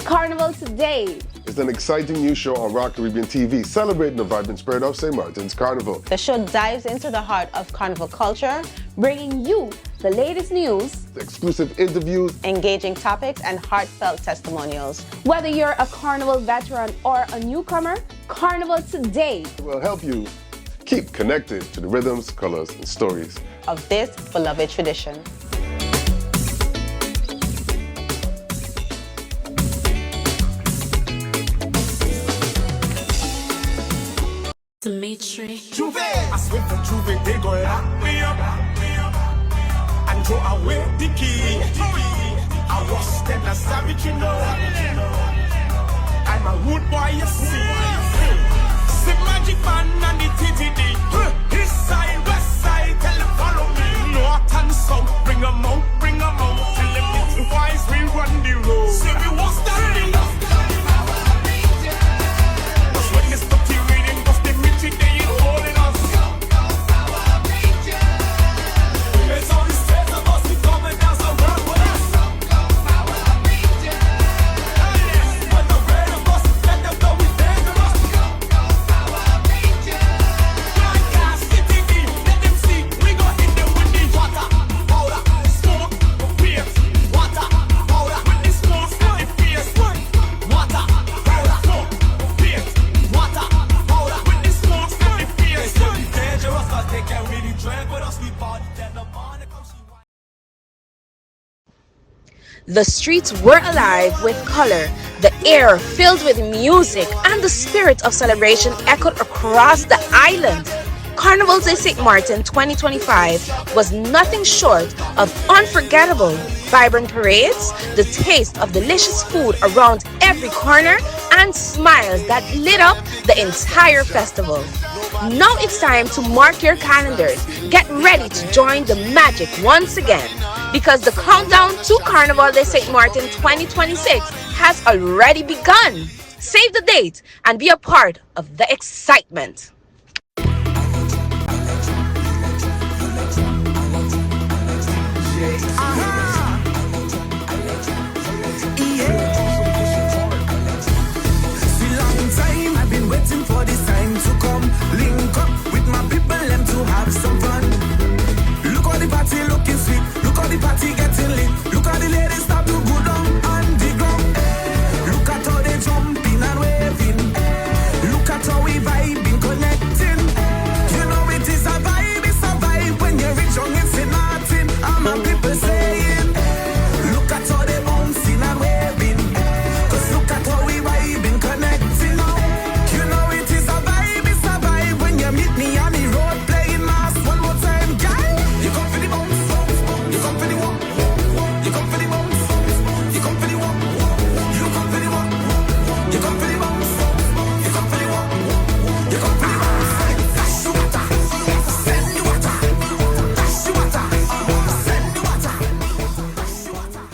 Carnival Today is an exciting new show on Rock Caribbean TV celebrating the vibrant spirit of St. Martin's Carnival. The show dives into the heart of carnival culture, bringing you the latest news, exclusive interviews, engaging topics, and heartfelt testimonials. Whether you're a carnival veteran or a newcomer, Carnival Today will help you keep connected to the rhythms, colors, and stories of this beloved tradition. Dimitri. Juve, I swear for Juve, they gon' lock me up and throw away the key. I was then a savage, you know. I'm a rude boy, you see. See magic man and the TTD. East side, west side, tell them follow me. North and south, bring 'em out, bring 'em out. Tell them little boys we run the road. See we was standing up. The streets were alive with color, the air filled with music, and the spirit of celebration echoed across the island. Carnaval de Saint-Martin 2025 was nothing short of unforgettable. Vibrant parades, the taste of delicious food around every corner, and smiles that lit up the entire festival. Now it's time to mark your calendars. Get ready to join the magic once again, because the countdown to Carnaval de Saint-Martin 2026 has already begun. Save the date and be a part of the excitement. Waiting for this time to come. Link up with my people and to have some fun. Look how the party looking sweet. Look how the party getting lit. Look how the ladies start to go down on the ground. Look at how they jumping and waving. Look at how we vibing, connecting. You know it is a vibe, it's a vibe. When you're rich young it's in Martin. And my people saying, look at how they bouncing and waving. Cause look at how we vibing, connecting. Meet me on the road playing mass one more time, girl. You come for the bounce, you come for the walk, you come for the bounce, you come for the walk, you come for the walk, you come for the bounce, you come for the walk, you come for the bounce. Dash the water, send the water, dash the water, send the water, dash the water.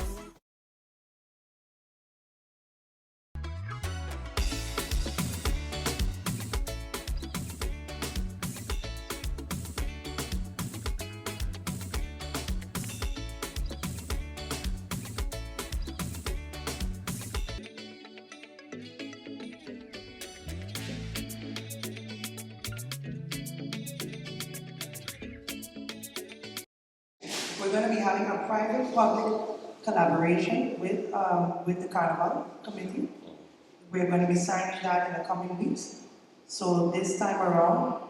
We're going to be having a private-public collaboration with the Carnival Committee. We're going to be signing that in the coming weeks. So this time around,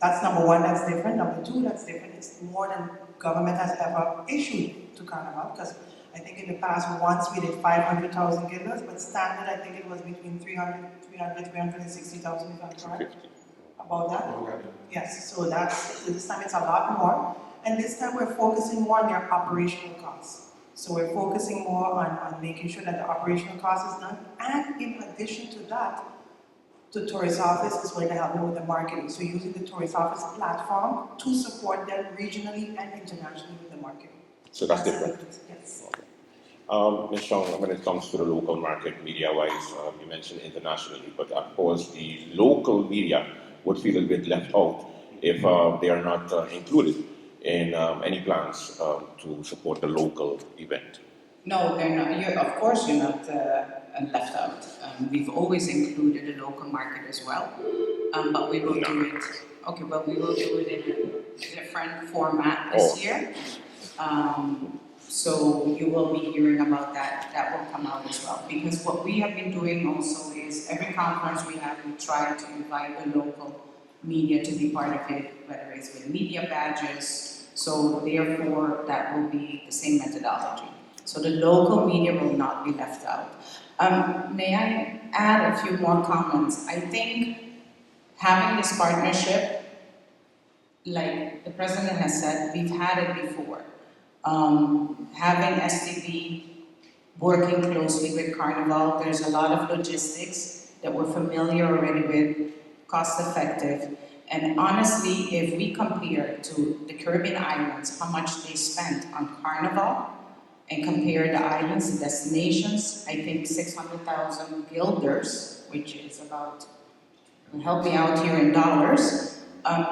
that's number one, that's different. Number two, that's different. It's more than government has ever issued to Carnival, because I think in the past once we did 500,000 givers, but standard I think it was between 360,000 if I'm correct. About that? Okay. Yes, so this time it's a lot more. And this time we're focusing more on their operational costs. So we're focusing more on making sure that the operational cost is done. And in addition to that, the tourist office is going to help them with the marketing. So using the tourist office platform to support them regionally and internationally with the marketing. So that's different? Yes. Okay. Ms. Chong, when it comes to the local market media-wise, you mentioned internationally, but of course the local media would feel a bit left out if they are not included in any plans to support the local event. No, they're not. Of course, you're not left out. We've always included a local market as well, but we will do it. Okay, but we will do it in a different format this year. So you will be hearing about that. That will come out as well. Because what we have been doing also is every conference we have, we try to invite the local media to be part of it, whether it's with media badges. So therefore, that will be the same methodology. So the local media will not be left out. May I add a few more comments? I think having this partnership, like the president has said, we've had it before. Having STB working closely with Carnival, there's a lot of logistics that we're familiar already with, cost effective. And honestly, if we compare to the Caribbean islands, how much they spent on Carnival, and compare the islands, the destinations, I think 600,000 guilders, which is about, help me out here in dollars,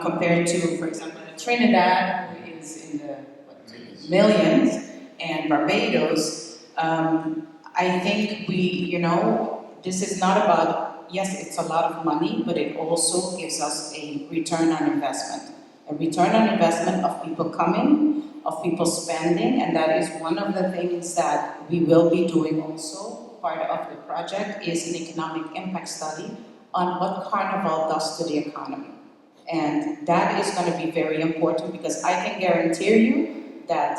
compared to, for example, Trinidad, who is in the millions, and Barbados. I think this is not about, yes, it's a lot of money, but it also gives us a return on investment. A return on investment of people coming, of people spending, and that is one of the things that we will be doing also. Part of the project is an economic impact study on what Carnival does to the economy. And that is going to be very important because I can guarantee you that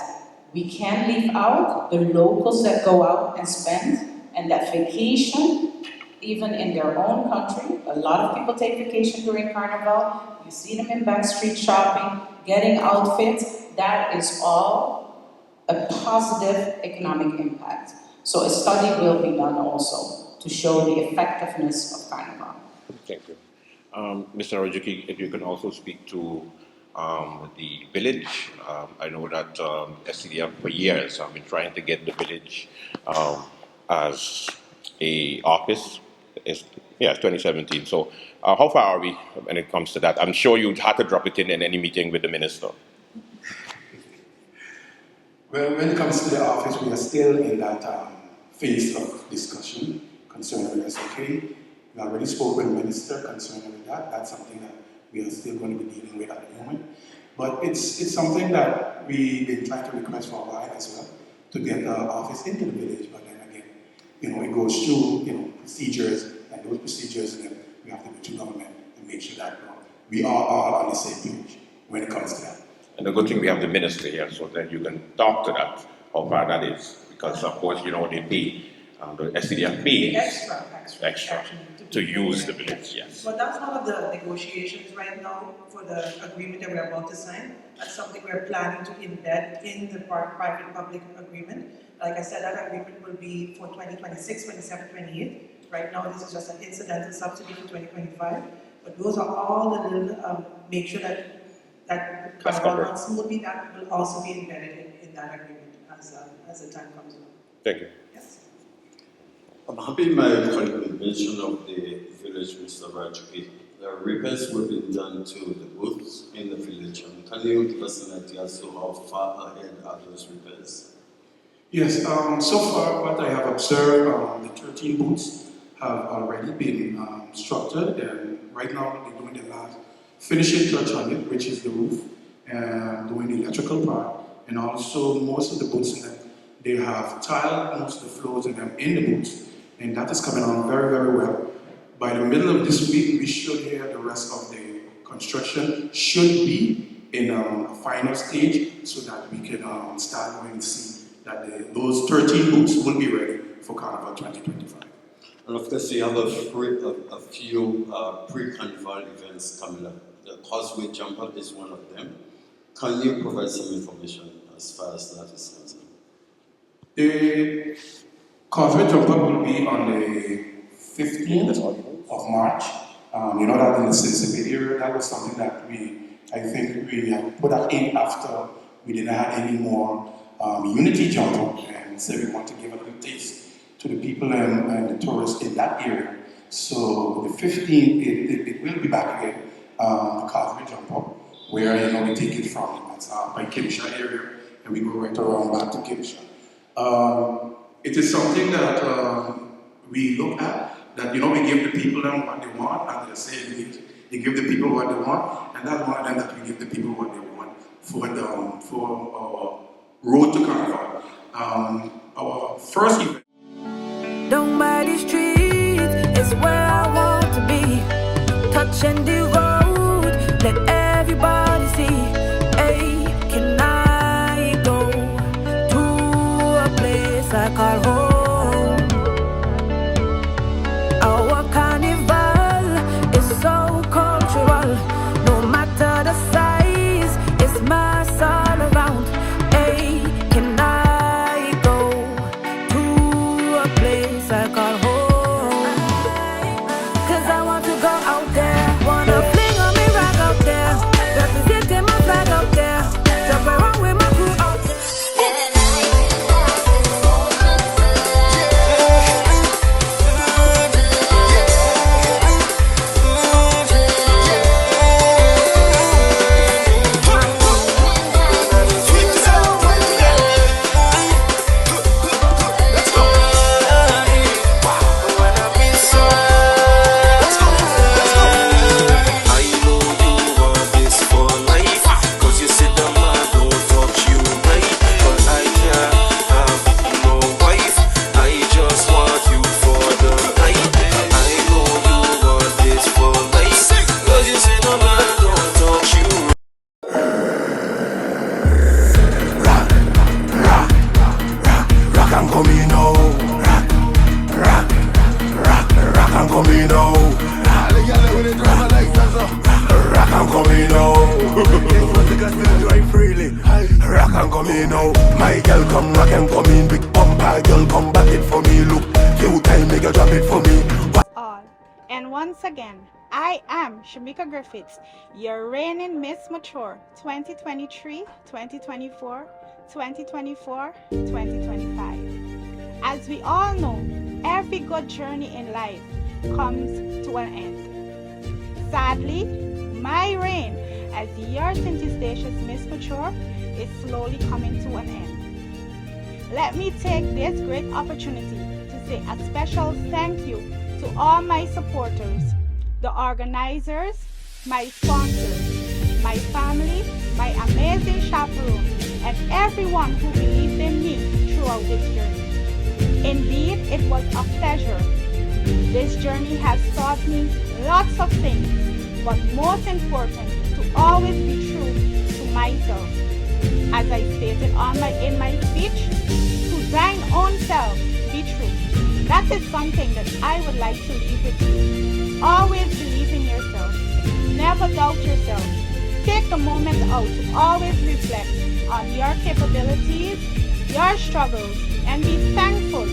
we can leave out the locals that go out and spend, and that vacation, even in their own country, a lot of people take vacation during Carnival. You see them in backstreet shopping, getting outfits. That is all a positive economic impact. So a study will be done also to show the effectiveness of Carnival. Thank you. Mr. Rajuki, if you can also speak to the village. I know that SCDF for years have been trying to get the village as a office. It's 2017. So how far are we when it comes to that? I'm sure you had to drop it in any meeting with the minister. Well, when it comes to the office, we are still in that phase of discussion concerning the SOK. We already spoke with the minister concerning with that. That's something that we are still going to be dealing with at the moment. But it's something that we've been trying to request for a while as well, to get the office into the village. But then again, it goes through, procedures, and those procedures, then we have to go to government and make sure that we are all on the same page when it comes to that. And the good thing we have the minister here, so that you can talk to that, how far that is. Because of course, they pay, the SCDF pays extra to use the village, yes. But that's one of the negotiations right now for the agreement that we're about to sign. That's something we're planning to embed in the private-public agreement. Like I said, that agreement will be for 2026, 27, 28. Right now, this is just an incidental subsidy for 2025. But those are all the little, make sure that Carnival runs smoothly, that will also be embedded in that agreement as the time comes. Thank you. Yes. I'm happy my colleague mention of the village, Mr. Rajuki. The repairs will be done to the booths in the village. Can you give us an idea as to how far ahead are those repairs? Yes, so far what I have observed, the 13 booths have already been structured, and right now they're doing the last finishing touch on it, which is the roof, and doing the electrical part, and also most of the booths in them, they have tiled most of the floors in them in the booths, and that is coming on very, very well. By the middle of this week, we should hear the rest of the construction should be in a final stage, so that we can start going and see that those 13 booths will be ready for Carnival 2025. And of course, you have a few pre-Carnival events coming up. The Causeway Jump Up is one of them. Can you provide some information as far as that is concerned? The Causeway Jump Up will be on the 15th of March. That in the Cincinnati area, that was something that I think we put that in after we didn't have any more Unity Jump Up, and so we want to give a little taste to the people and the tourists in that area. So the 15th, it will be back again, the Causeway Jump Up, where we take it from by Kimsha area, and we go right around back to Kimsha. It is something that we look at that, we give the people them what they want, and they say you give the people what they want, and that's one of them that we give the people what they want for our road to Carnival. Our first event. Down by the street is where I want to be. Touching the road, let everybody see. Hey, can I go to a place I call home? Our carnival is so cultural. No matter the size, it's mass all around. Hey, can I go to a place I call home? 'Cause I want to go out there, wanna fling on me rock out there, representing my flag out there, jump around with my crew out there. Your reigning Miss Mature 2023, 2024, 2024, 2025. As we all know, every good journey in life comes to an end. Sadly, my reign as your St. Eustatius Miss Mature is slowly coming to an end. Let me take this great opportunity to say a special thank you to all my supporters, the organizers, my sponsors, my family, my amazing chaperone, and everyone who believed in me throughout this journey. Indeed, it was a pleasure. This journey has taught me lots of things, but most important, to always be true to myself. As I stated in my speech, to thine own self, be true. That is something that I would like to leave with you. Always believe in yourself. Never doubt yourself. Take the moment out to always reflect on your capabilities, your struggles, and be thankful,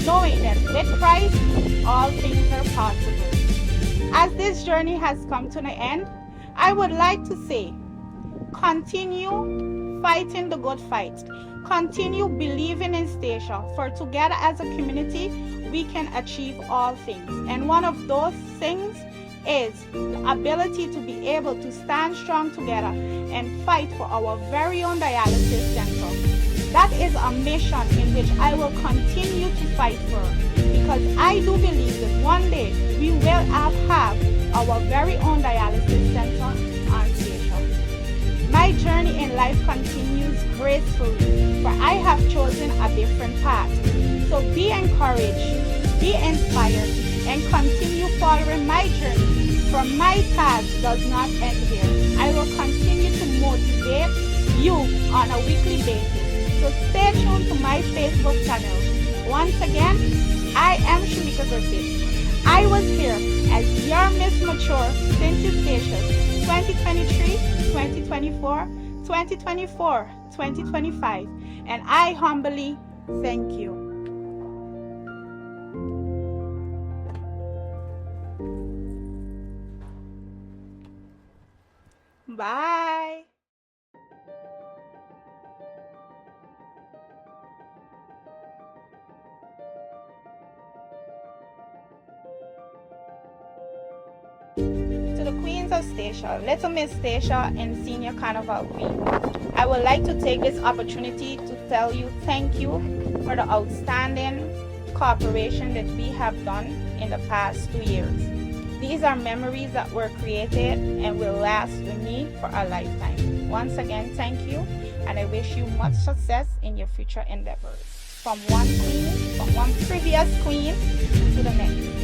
knowing that with Christ, all things are possible. As this journey has come to an end, I would like to say, continue fighting the good fight. Continue believing in Stacia, for together as a community, we can achieve all things. And one of those things is the ability to be able to stand strong together and fight for our very own dialysis center. That is a mission in which I will continue to fight for, because I do believe that one day we will have our very own dialysis center on Stacia. My journey in life continues gracefully, for I have chosen a different path. So be encouraged, be inspired, and continue following my journey. For my task does not end here. I will continue to motivate you on a weekly basis. So stay tuned to my Facebook channel. Once again, I am Shamika Griffith. I was here as your Miss Mature St. Eustatius 2023, 2024, 2024, 2025, and I humbly thank you. Bye. To the Queens of Stacia, Little Miss Stacia and Senior Carnival Queen, I would like to take this opportunity to tell you thank you for the outstanding cooperation that we have done in the past 2 years. These are memories that were created and will last with me for a lifetime. Once again, thank you, and I wish you much success in your future endeavors. From one previous queen to the next.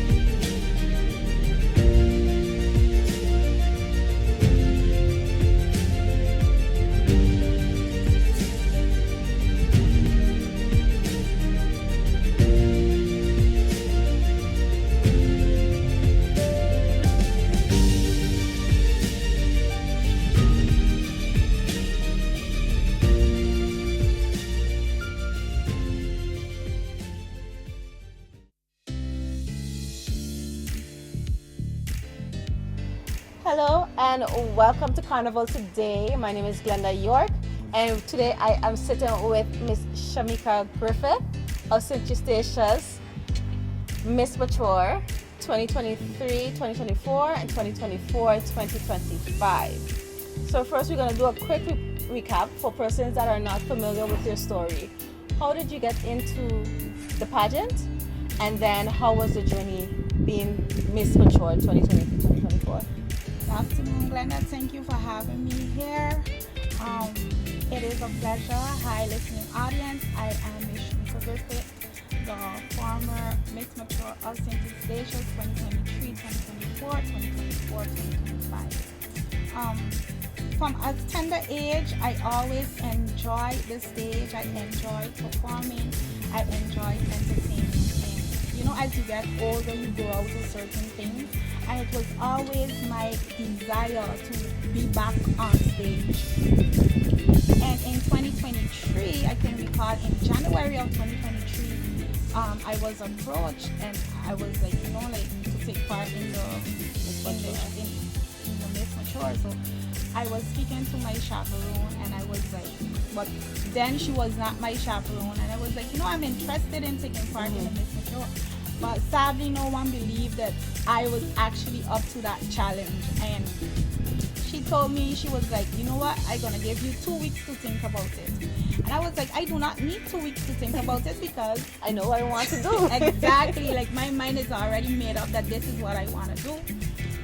Hello and welcome to Carnival Today. My name is Glenda York, and today I am sitting with Miss Shamika Griffith of St. Eustatius, Miss Mature 2023, 2024, and 2024, 2025. So first we're going to do a quick recap for persons that are not familiar with your story. How did you get into the pageant? And then how was the journey being Miss Mature 2023, 2024? Good afternoon, Glenda. Thank you for having me here. It is a pleasure. Hi, listening audience. I am Miss Shamika Griffith, the former Miss Mature of St. Eustatius 2023, 2024, 2024, 2025. From a tender age, I always enjoyed the stage. I enjoyed performing. I enjoyed entertaining. And, you know, as you get older, you grow out of certain things. And it was always my desire to be back on stage. And in 2023, I can recall in January of 2023, I was approached and I was like, you know, like to take part in the Miss Mature. So I was speaking to my chaperone and I was like, but then she was not my chaperone, and I was like, you know, I'm interested in taking part in the Miss Mature. But sadly, no one believed that I was actually up to that challenge. And she told me, she was like, you know what, I'm going to give you 2 weeks to think about it. And I was like, I do not need 2 weeks to think about it because I know what I want to do. Exactly, like my mind is already made up that this is what I want to do.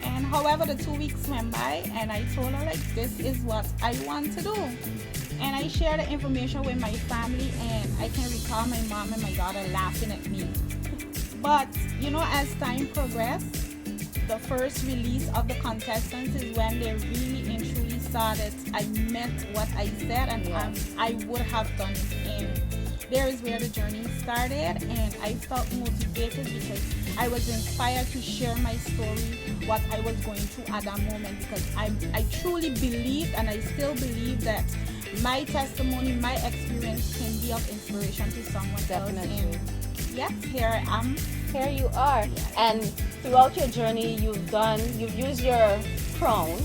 And however, the 2 weeks went by and I told her, like, this is what I want to do. And I shared the information with my family, and I can recall my mom and my daughter laughing at me. But, you know, as time progressed, the first release of the contestants is when they really and truly saw that I meant what I said, and I would have done it. And there is where the journey started, and I felt motivated because I was inspired to share my story, what I was going through at that moment, because I truly believed, and I still believe, that my testimony, my experience can be of inspiration to someone else. And yes, here I am. Here you are. Yes. And throughout your journey, you've used your crown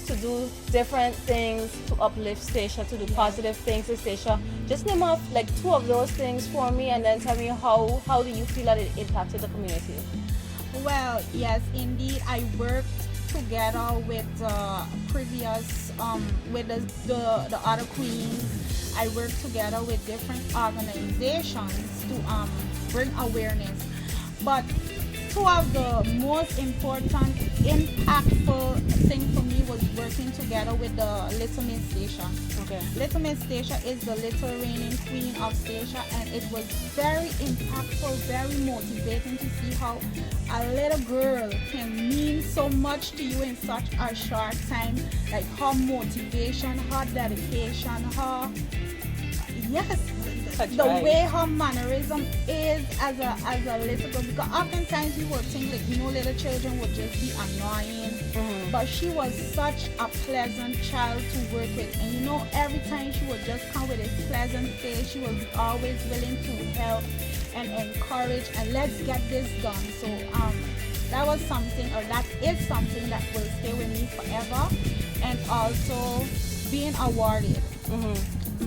to do different things, to uplift Statia, to do positive things in Statia. Just name off like 2 of those things for me, and then tell me how do you feel that it impacted the community? Well, yes, indeed. I worked together with previous, with the other queens. I worked together with different organizations to bring awareness. But 2 of the most important, impactful thing for me was working together with the Little Miss Statia. Okay. Little Miss Statia is the little reigning queen of Statia, and it was very impactful, very motivating to see how a little girl can mean so much to you in such a short time. Like her motivation, her dedication, her way her mannerism is as a little girl, because oftentimes you would think like, you know, little children would just be annoying, but she was such a pleasant child to work with. And you know, every time she would just come with a pleasant face, she would be always willing to help and encourage and let's get this done. So that was something, or that is something that will stay with me forever. And also being awarded.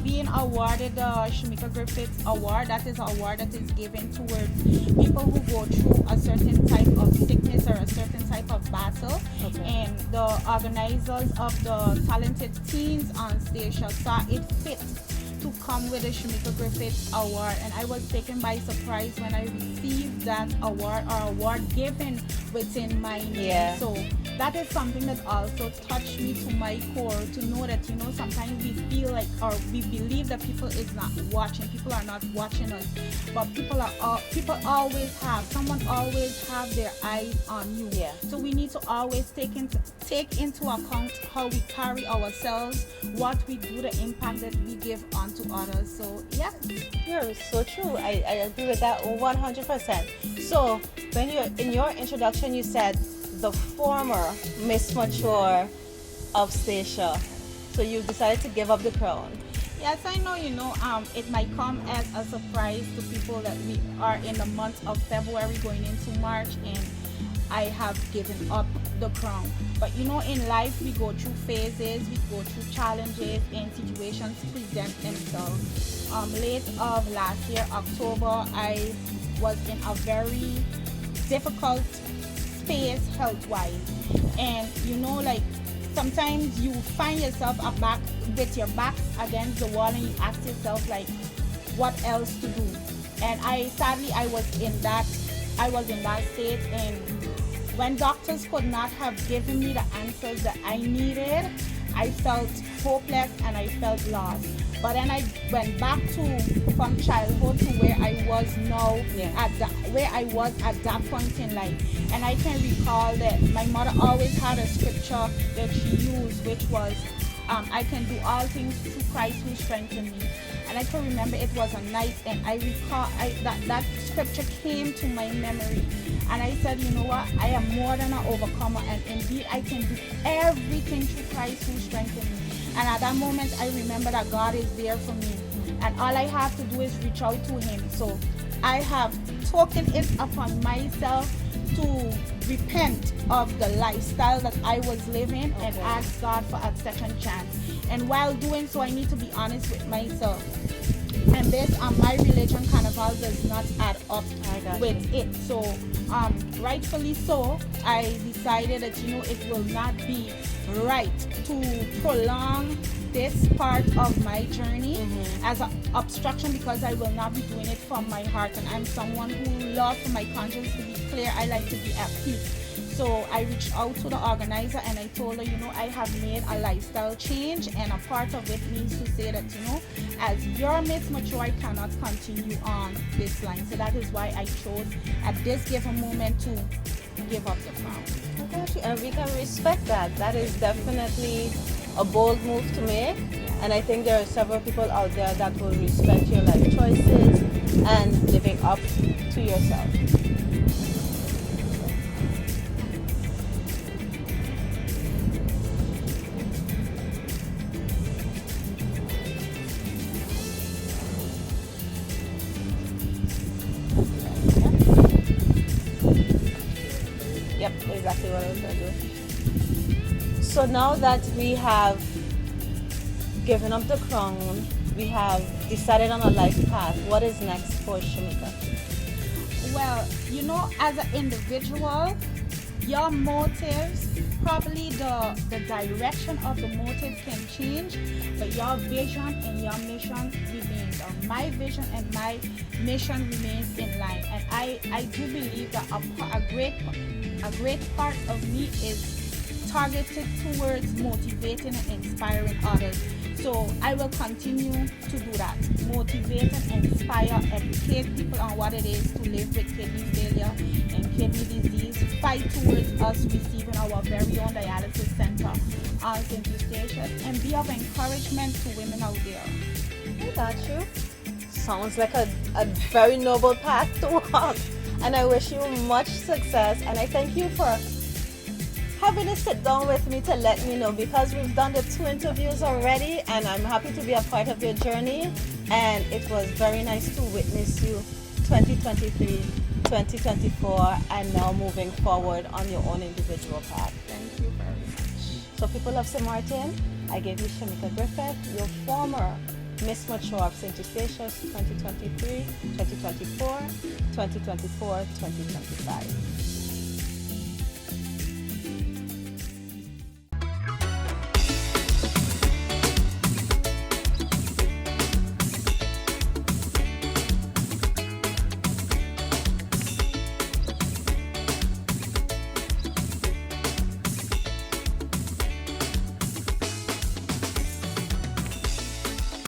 Being awarded the Shamika Griffith Award, that is an award that is given towards people who go through a certain type of sickness or a certain type of battle. Okay. And the organizers of the talented teens on Statia saw it fit to come with the Shamika Griffith Award, and I was taken by surprise when I received that award given within my name. Yeah. So that is something that also touched me to my core, to know that, you know, sometimes we feel like, or we believe that people are not watching us, but someone always have their eyes on you. Yeah. So we need to always take into account how we carry ourselves, what we do, the impact that we give onto others. So yeah. You're so true. I agree with that 100%. So when in your introduction, you said the former Miss Mature of Stacia. So you decided to give up the crown. Yes, I know, you know, it might come as a surprise to people that we are in the month of February going into March, and I have given up the crown. But you know, in life we go through phases, we go through challenges, and situations present themselves. Late of last year, October, I was in a very difficult space health-wise, and you know, like, sometimes you find yourself with your back against the wall, and you ask yourself, like, what else to do? And I was in that state, and when doctors could not have given me the answers that I needed, I felt hopeless and I felt lost. But then I went back from childhood to where I was now, where I was at that point in life. And I can recall that my mother always had a scripture that she used, which was, I can do all things through Christ who strengthens me. And I can remember it was a night, and I recall that scripture came to my memory. And I said, you know what, I am more than an overcomer, and indeed I can do everything through Christ who strengthens me. And at that moment, I remember that God is there for me, and all I have to do is reach out to Him. So I have taken it upon myself to repent of the lifestyle that I was living, and ask God for a second chance. And while doing so, I need to be honest with myself. And based on my religion, Carnival does not add up with it. So rightfully so, I decided that, you know, it will not be right to prolong this part of my journey as an obstruction, because I will not be doing it from my heart. And I'm someone who loves for my conscience to be clear. I like to be at peace. So I reached out to the organizer, and I told her, you know, I have made a lifestyle change, and a part of it means to say that, you know, as your Miss Mature, I cannot continue on this line. So that is why I chose at this given moment to give up the crown. I got you, and we can respect that. That is definitely a bold move to make, and I think there are several people out there that will respect your life choices and living up to yourself. Yep, exactly what I was going to do. So now that we have given up the crown, we have decided on a life path, what is next for Shamika? Well, you know, as an individual, your motives, probably the direction of the motive can change, but your vision and your mission remains. My vision and my mission remains in line. And I do believe that a great part of me is targeted towards motivating and inspiring others. So I will continue to do that. Motivate and inspire, educate people on what it is to live with kidney failure and kidney disease. Fight towards us receiving our very own dialysis center on St. Eustatius, and be of encouragement to women out there. I got you. Sounds like a very noble path to walk. And I wish you much success, and I thank you for having to sit down with me to let me know, because we've done the 2 interviews already, and I'm happy to be a part of your journey, and it was very nice to witness you 2023, 2024, and now moving forward on your own individual path. Thank you very much. So people of St. Martin, I gave you Shamika Griffith, your former Miss Mature of St. Eustatius 2023, 2024, 2024, 2025.